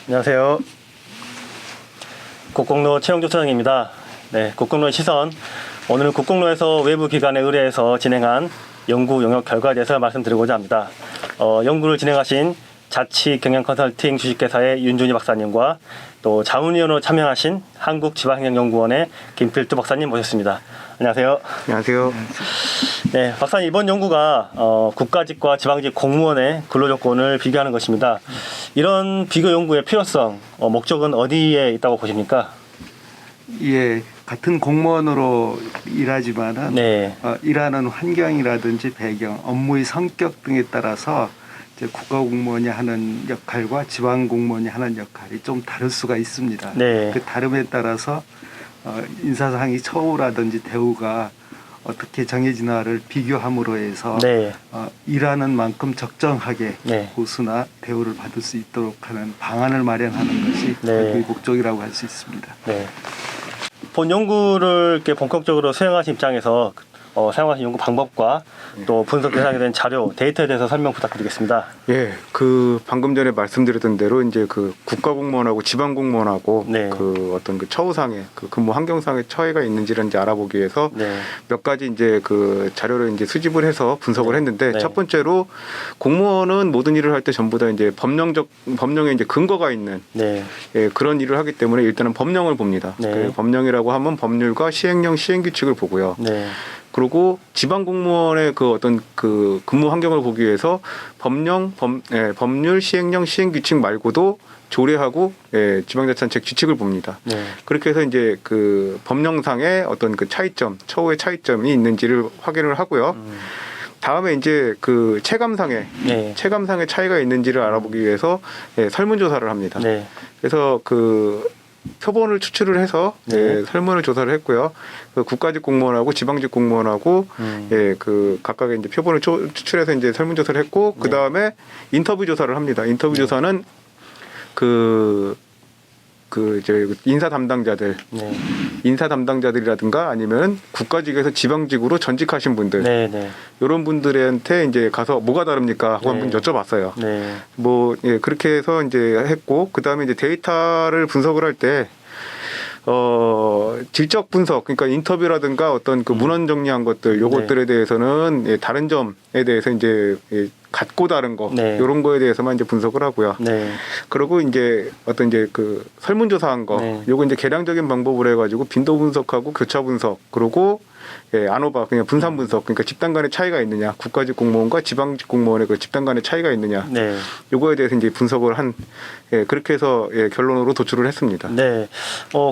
안녕하세요. 국공로 최영조 소장입니다. 네, 국공로의 시선. 오늘은 국공로에서 외부 기관에 의뢰해서 진행한 연구 용역 결과에 대해서 말씀드리고자 합니다. 연구를 진행하신 자치 경영 컨설팅 주식회사의 윤준희 박사님과 또 자문위원으로 참여하신 한국지방행정연구원의 김필두 박사님 모셨습니다. 안녕하세요. 안녕하세요. 네, 박사님, 이번 연구가 국가직과 지방직 공무원의 근로조건을 비교하는 것입니다. 이런 비교 연구의 필요성, 목적은 어디에 있다고 보십니까? 예, 같은 공무원으로 일하지만은 네. 일하는 환경이라든지 배경, 업무의 성격 등에 따라서 이제 국가 공무원이 하는 역할과 지방 공무원이 하는 역할이 좀 다를 수가 있습니다. 네. 그 다름에 따라서 인사상의 처우라든지 대우가 어떻게 정해지나를 비교함으로 해서 네. 일하는 만큼 적정하게 네. 보수나 대우를 받을 수 있도록 하는 방안을 마련하는 것이 네. 그 목적이라고 할 수 있습니다. 네. 본 연구를 이렇게 본격적으로 수행하신 입장에서 사용하신 연구 방법과 또 분석 대상에 된 자료, 데이터에 대해서 설명 부탁드리겠습니다. 예, 그 방금 전에 말씀드렸던 대로 이제 그 국가공무원하고 지방공무원하고 네. 그 어떤 그 처우상의 그 근무 환경상의 차이가 있는지를 이제 알아보기 위해서 네. 몇 가지 이제 그 자료를 이제 수집을 해서 분석을 네. 했는데 네. 첫 번째로 공무원은 모든 일을 할 때 전부 다 이제 법령에 이제 근거가 있는 네. 예, 그런 일을 하기 때문에 일단은 법령을 봅니다. 네. 그 법령이라고 하면 법률과 시행령, 시행규칙을 보고요. 네. 그리고 지방 공무원의 그 어떤 그 근무 환경을 보기 위해서 법률, 시행령, 시행규칙 말고도 조례하고 지방자치단체 규칙을 봅니다. 네. 그렇게 해서 이제 그 법령상의 어떤 그 차이점, 처우의 차이점이 있는지를 확인을 하고요. 다음에 이제 그 체감상의 차이가 있는지를 알아보기 위해서 설문조사를 합니다. 네. 그래서 그 표본을 추출을 해서 네. 설문을 조사를 했고요. 그 국가직 공무원하고 지방직 공무원하고 그 각각의 이제 표본을 추출해서 이제 설문조사를 했고 그 다음에 인터뷰 조사를 합니다. 인터뷰 조사는 이제 인사 담당자들이라든가 아니면 국가직에서 지방직으로 전직하신 분들 네. 네. 이런 분들한테 이제 가서 뭐가 다릅니까 하고 한번 여쭤봤어요. 네. 그렇게 해서 이제 했고 그 다음에 이제 데이터를 분석을 할 때 질적 분석, 그러니까 인터뷰라든가 어떤 그 문헌 정리한 것들, 요것들에 대해서는 다른 점에 대해서 이제 같고 다른 거, 요런 거에 대해서만 이제 분석을 하고요. 네. 그리고 이제 어떤 이제 그 설문조사한 거, 요거 이제 계량적인 방법으로 해가지고 빈도 분석하고 교차 분석, 그리고 아노바, 그냥 분산 분석, 그러니까 집단 간의 차이가 있느냐, 국가직 공무원과 지방직 공무원의 그 집단 간의 차이가 있느냐, 네. 요거에 대해서 이제 분석을 그렇게 해서 결론으로 도출을 했습니다. 네.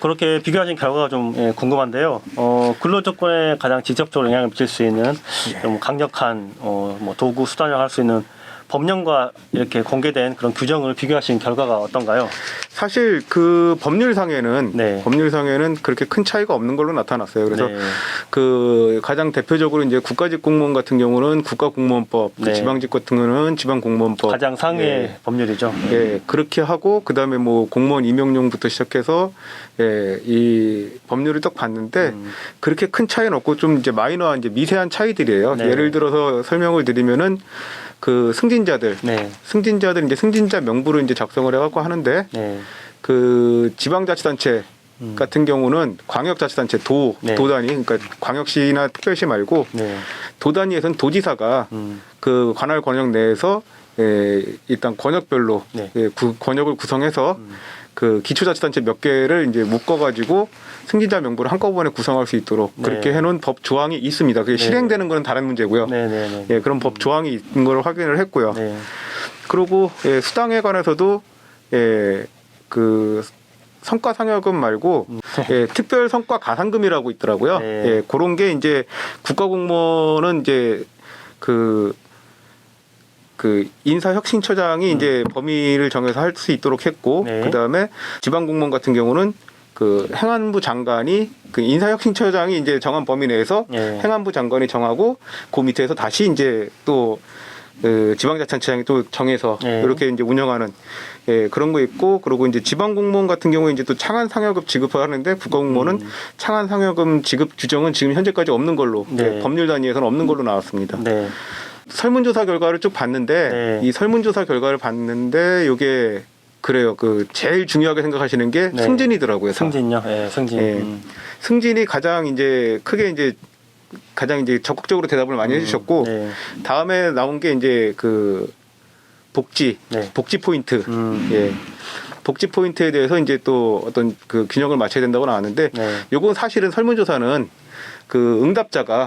그렇게 비교하신 결과가 좀 궁금한데요. 근로 조건에 가장 직접적으로 영향을 미칠 수 있는 좀 강력한 뭐 도구, 수단이라고 할 수 있는 법령과 이렇게 공개된 그런 규정을 비교하신 결과가 어떤가요? 사실 그 법률상에는 그렇게 큰 차이가 없는 걸로 나타났어요. 그래서 그 가장 대표적으로 이제 국가직 공무원 같은 경우는 국가공무원법, 지방직 같은 경우는 지방공무원법 가장 상위의 법률이죠. 그렇게 하고 그 다음에 뭐 공무원 임용령부터 시작해서 이 법률을 딱 봤는데 그렇게 큰 차이는 없고 좀 이제 마이너한 이제 미세한 차이들이에요. 예를 들어서 설명을 드리면은 그 승진자들 이제 승진자 명부를 이제 작성을 해갖고 하는데 그 지방자치단체 같은 경우는 광역자치단체 도 단위, 그러니까 광역시나 특별시 말고 도 단위에서는 도지사가 그 관할 권역 내에서 일단 권역별로 권역을 구성해서 그 기초자치단체 몇 개를 이제 묶어가지고 승진자 명부를 한꺼번에 구성할 수 있도록 그렇게 해놓은 법 조항이 있습니다. 그게 실행되는 건 다른 문제고요. 그런 법 조항이 있는 걸 확인을 했고요. 그리고 수당에 관해서도 그 성과 상여금 말고 특별 성과 가산금이라고 있더라고요. 그런 게 이제 국가공무원은 이제 그 인사혁신처장이 이제 범위를 정해서 할 수 있도록 했고, 그 다음에 지방공무원 같은 경우는 그 행안부 장관이 그 인사혁신처장이 이제 정한 범위 내에서 행안부 장관이 정하고 그 밑에서 다시 이제 또 그 지방자치단체장이 또 정해서 이렇게 이제 운영하는 그런 거 있고, 그리고 이제 지방공무원 같은 경우에 이제 또 창안상여금 지급을 하는데 국가공무원은 창안상여금 지급 규정은 지금 현재까지 없는 걸로 법률 단위에서는 없는 걸로 나왔습니다. 설문조사 결과를 쭉 봤는데 이 설문조사 결과를 봤는데 이게 그래요. 그 제일 중요하게 생각하시는 게 네. 승진이더라고요. 다. 승진요. 예, 승진. 예. 승진이 가장 이제 크게 이제 가장 이제 적극적으로 대답을 많이 해주셨고 네. 다음에 나온 게 이제 그 복지 네. 포인트. 예. 복지 포인트에 대해서 이제 또 어떤 그 균형을 맞춰야 된다고 나왔는데 네. 요건 사실은 설문조사는 그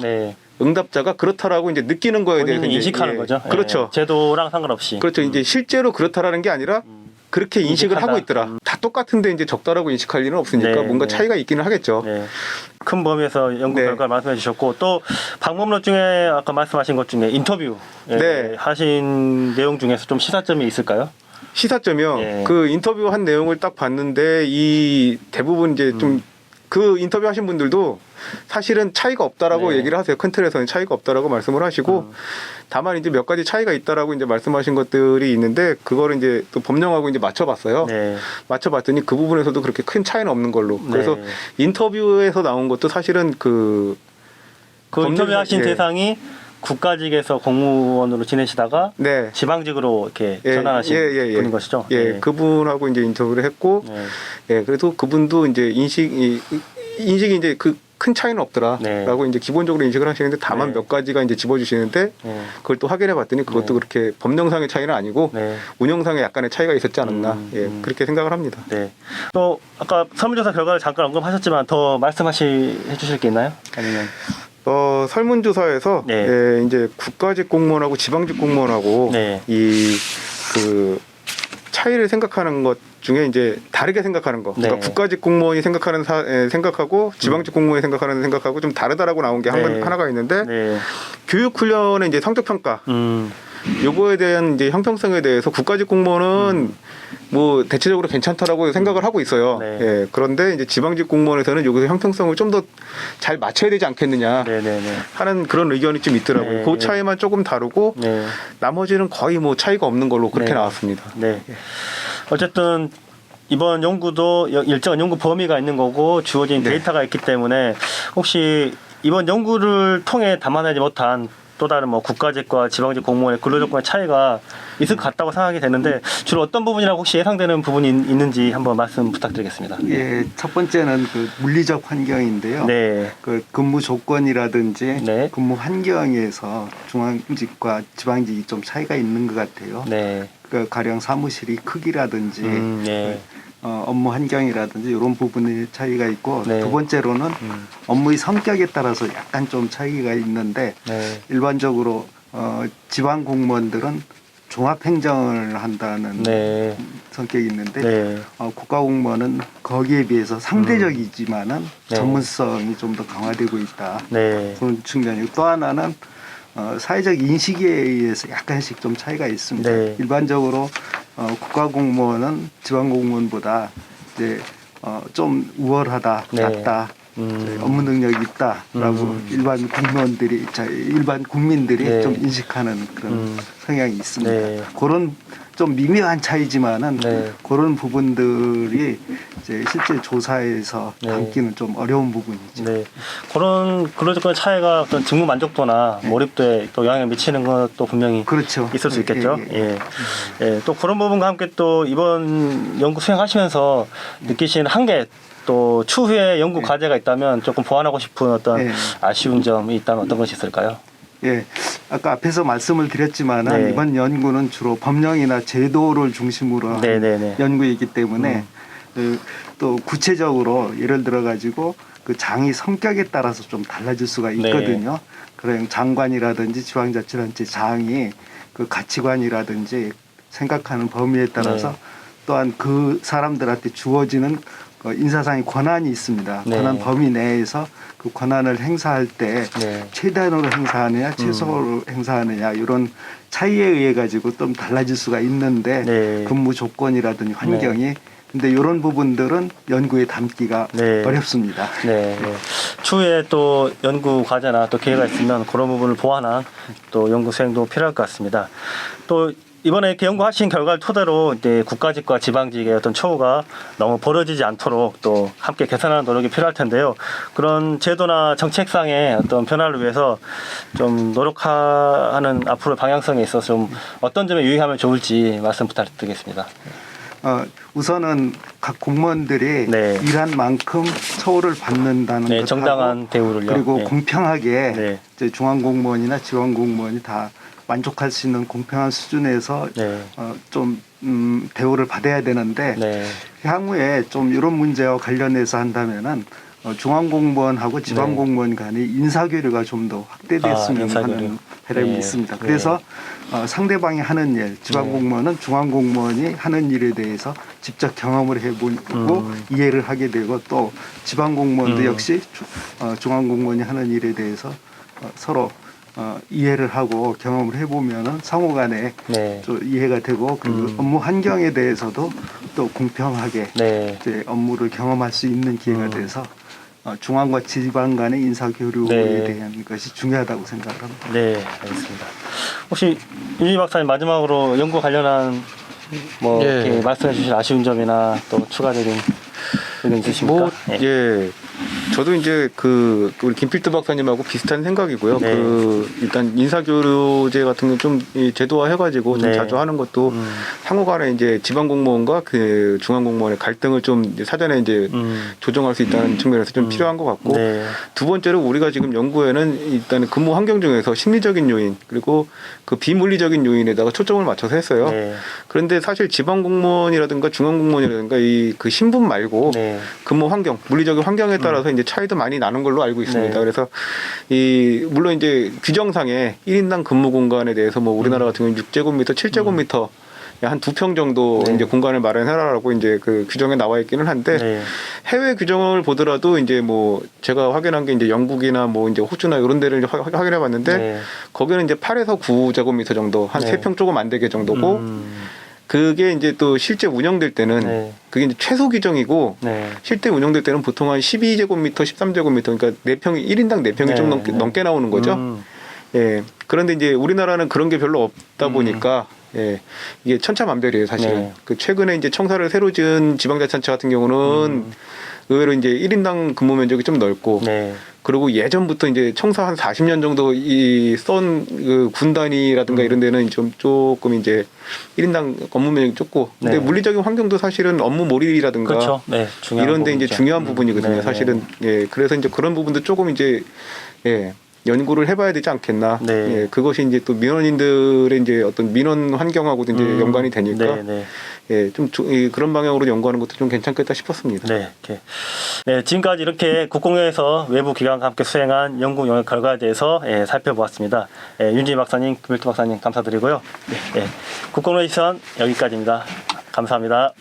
네. 응답자가 그렇다라고 이제 느끼는 거에 대해서 본인이 이제 인식하는 예. 거죠. 예. 그렇죠. 제도랑 상관없이. 그렇죠. 이제 실제로 그렇다라는 게 아니라 그렇게 인식을 인식하다. 하고 있더라. 다 똑같은데 이제 적다라고 인식할 리는 없으니까 네, 뭔가 네. 차이가 있기는 하겠죠. 네. 큰 범위에서 연구 네. 결과를 말씀해 주셨고 또 방법론 중에 아까 말씀하신 것 중에 인터뷰 네. 하신 내용 중에서 좀 시사점이 있을까요? 시사점이요. 예. 그 인터뷰 한 내용을 딱 봤는데 이 대부분 이제 좀 그 인터뷰 하신 분들도 사실은 차이가 없다라고 네. 얘기를 하세요. 큰 틀에서는 차이가 없다라고 말씀을 하시고 다만 이제 몇 가지 차이가 있다라고 이제 말씀하신 것들이 있는데 그거를 이제 또 법령하고 이제 맞춰봤어요. 네. 맞춰봤더니 그 부분에서도 그렇게 큰 차이는 없는 걸로. 그래서 네. 인터뷰에서 나온 것도 사실은 그 그 법률- 인터뷰하신 예. 대상이 국가직에서 공무원으로 지내시다가 네. 지방직으로 이렇게 예, 전환하신 예, 예, 예. 분인 것이죠. 예, 네. 그분하고 이제 인터뷰를 했고, 네. 예, 그래도 그분도 이제 인식이 이제 그 큰 차이는 없더라라고 네. 이제 기본적으로 인식을 하시는데 다만 네. 몇 가지가 이제 집어주시는데 네. 그걸 또 확인해 봤더니 그것도 네. 그렇게 법령상의 차이는 아니고 네. 운영상에 약간의 차이가 있었지 않았나, 예, 그렇게 생각을 합니다. 네. 또 아까 설문조사 결과를 잠깐 언급하셨지만 더 말씀해 주실 게 있나요? 아니면 설문조사에서 네. 예, 이제 국가직 공무원하고 지방직 공무원하고 네. 이 그 차이를 생각하는 것 중에 이제 다르게 생각하는 거. 그러니까 네. 국가직 공무원이 생각하는 생각하고 지방직 공무원이 생각하는 생각하고 좀 다르다라고 나온 게 네. 하나가 있는데 네. 교육 훈련의 이제 성적 평가. 요거에 대한 이제 형평성에 대해서 국가직 공무원은 뭐 대체적으로 괜찮다라고 생각을 하고 있어요. 네. 예. 그런데 이제 지방직 공무원에서는 여기서 형평성을 좀 더 잘 맞춰야 되지 않겠느냐 네. 네. 네. 하는 그런 의견이 좀 있더라고요. 네. 그 차이만 조금 다르고 네. 나머지는 거의 뭐 차이가 없는 걸로 그렇게 네. 나왔습니다. 네. 어쨌든 이번 연구도 일정한 연구 범위가 있는 거고 주어진 네. 데이터가 있기 때문에 혹시 이번 연구를 통해 담아내지 못한 또 다른 뭐 국가직과 지방직 공무원의 근로조건의 차이가 있을 것 같다고 생각이 되는데 주로 어떤 부분이라고 혹시 예상되는 부분이 있는지 한번 말씀 부탁드리겠습니다. 예, 첫 번째는 그 물리적 환경인데요. 네. 그 근무 조건이라든지 네. 근무 환경에서 중앙직과 지방직이 좀 차이가 있는 것 같아요. 네. 그 가령 사무실이 크기라든지 네. 업무 환경이라든지 이런 부분의 차이가 있고 네. 두 번째로는 업무의 성격에 따라서 약간 좀 차이가 있는데 네. 일반적으로 지방 공무원들은 종합 행정을 한다는 네. 성격이 있는데 네. 국가 공무원은 거기에 비해서 상대적이지만은 네. 전문성이 좀 더 강화되고 있다. 네. 그런 측면이고 또 하나는 사회적 인식에 의해서 약간씩 좀 차이가 있습니다. 네. 일반적으로 국가 공무원은 지방 공무원보다 이제 좀 우월하다, 네. 낫다, 업무 능력이 있다라고 일반 국민들이 네. 좀 인식하는 그런 성향이 있습니다. 네. 그런 좀 미묘한 차이지만은 네. 그런 부분들이 이제 실제 조사에서 네. 담기는 좀 어려운 부분이죠. 네. 그런 근로조건의 차이가 어떤 직무 만족도나 몰입도에 또 영향을 미치는 것도 분명히 그렇죠. 있을 수 있겠죠. 예, 예. 예. 예. 또 그런 부분과 함께 또 이번 연구 수행하시면서 느끼시는 한계 또 추후에 연구 과제가 있다면 조금 보완하고 싶은 어떤 예. 아쉬운 점이 있다면 어떤 것이 있을까요? 예, 아까 앞에서 말씀을 드렸지만은 네. 이번 연구는 주로 법령이나 제도를 중심으로 한 네네네. 연구이기 때문에 또 구체적으로 예를 들어 가지고 그 장이 성격에 따라서 좀 달라질 수가 있거든요. 그래 장관이라든지 지방자치단체 장이 그 가치관이라든지 생각하는 범위에 따라서 네. 또한 그 사람들한테 주어지는 인사상의 권한이 있습니다. 네. 권한 범위 내에서 그 권한을 행사할 때 네. 최대한으로 행사하느냐 최소로 행사하느냐 이런 차이에 의해 가지고 좀 달라질 수가 있는데 네. 근무 조건이라든지 환경이 근데 이런 부분들은 연구에 담기가 네. 어렵습니다. 네. 추후에 또 연구 과제나 또 기회가 있으면 그런 부분을 보완한 또 연구 수행도 필요할 것 같습니다. 또 이번에 이렇게 연구하신 결과를 토대로 이제 국가직과 지방직의 어떤 처우가 너무 벌어지지 않도록 또 함께 개선하는 노력이 필요할 텐데요. 그런 제도나 정책상의 어떤 변화를 위해서 좀 노력하는 앞으로 방향성에 있어서 좀 어떤 점에 유의하면 좋을지 말씀 부탁드리겠습니다. 우선은 각 공무원들이 네. 일한 만큼 처우를 받는다는 네, 것하고 정당한 대우를요. 그리고 네. 공평하게 네. 이제 중앙공무원이나 지방공무원이 다 만족할 수 있는 공평한 수준에서 네. 좀 대우를 받아야 되는데 네. 향후에 좀 이런 문제와 관련해서 한다면은 중앙공무원하고 지방공무원 간의 인사교류가 좀 더 확대됐으면 인사교류. 하는 바람이 네. 있습니다. 네. 그래서 상대방이 하는 일, 지방공무원은 중앙공무원이 하는 일에 대해서 직접 경험을 해보고 이해를 하게 되고 또 지방공무원도 역시 중앙공무원이 하는 일에 대해서 서로 이해를 하고 경험을 해보면은 상호간에 네. 또 이해가 되고 그 업무 환경에 대해서도 또 공평하게 네. 이제 업무를 경험할 수 있는 기회가 돼서 중앙과 지방 간의 인사교류에 네. 대한 것이 중요하다고 생각을 합니다. 네, 알겠습니다. 혹시 윤희 박사님 마지막으로 연구 관련한 뭐 예. 이렇게 말씀해 주실 아쉬운 점이나 또 추가적인 의견 있으십니까? 뭐, 예. 저도 이제 우리 김필두 박사님하고 비슷한 생각이고요. 네. 일단 인사교류제 같은 건 좀 제도화 해가지고 좀 네. 자주 하는 것도 상호간에 이제 지방공무원과 그 중앙공무원의 갈등을 좀 이제 사전에 이제 조정할 수 있다는 측면에서 좀 필요한 것 같고 네. 두 번째로 우리가 지금 연구에는 일단 근무 환경 중에서 심리적인 요인 그리고 그 비물리적인 요인에다가 초점을 맞춰서 했어요. 네. 그런데 사실 지방공무원이라든가 중앙공무원이라든가 그 신분 말고 네. 근무 환경, 물리적인 환경에 따라서 이제 차이도 많이 나는 걸로 알고 있습니다. 네. 그래서 물론 이제 규정상에 1인당 근무 공간에 대해서 뭐 우리나라 같은 경우는 6제곱미터, 7제곱미터 한 2평 정도 네. 이제 공간을 마련해라라고 이제 그 규정에 나와 있기는 한데 네. 해외 규정을 보더라도 이제 뭐 제가 확인한 게 이제 영국이나 뭐 이제 호주나 이런 데를 확인해 봤는데 네. 거기는 이제 8에서 9제곱미터 정도 한 네. 3평 조금 안 되게 정도고 그게 이제 또 실제 운영될 때는 네. 그게 이제 최소 규정이고 네. 실제 운영될 때는 보통 한 12제곱미터, 13제곱미터 그러니까 4평이 1인당 4평이 좀 네. 넘게 나오는 거죠. 예. 그런데 이제 우리나라는 그런 게 별로 없다 보니까 예. 이게 천차만별이에요, 사실은. 네. 그 최근에 이제 청사를 새로 지은 지방자치단체 같은 경우는 의외로 이제 1인당 근무 면적이 좀 넓고 네. 그리고 예전부터 이제 청사 한 40년 정도 그 군단이라든가 이런 데는 좀 조금 이제 1인당 업무 면적이 좁고 근데 네. 물리적인 환경도 사실은 업무 몰입이라든가 그렇죠. 네. 중요한 이런 데 이제 부분이죠. 중요한 부분이거든요. 네. 사실은 예. 그래서 이제 그런 부분도 조금 이제 예. 연구를 해봐야 되지 않겠나. 네. 예, 그것이 이제 또 민원인들의 이제 어떤 민원 환경하고도 이제 연관이 되니까 네. 네. 예, 좀 그런 방향으로 연구하는 것도 좀 괜찮겠다 싶었습니다. 네, 이렇게. 네, 지금까지 이렇게 국공연에서 외부 기관과 함께 수행한 연구 영역 결과에 대해서 살펴보았습니다. 윤진희 박사님, 김필두 박사님 감사드리고요. 네, 국공연 시선 여기까지입니다. 감사합니다.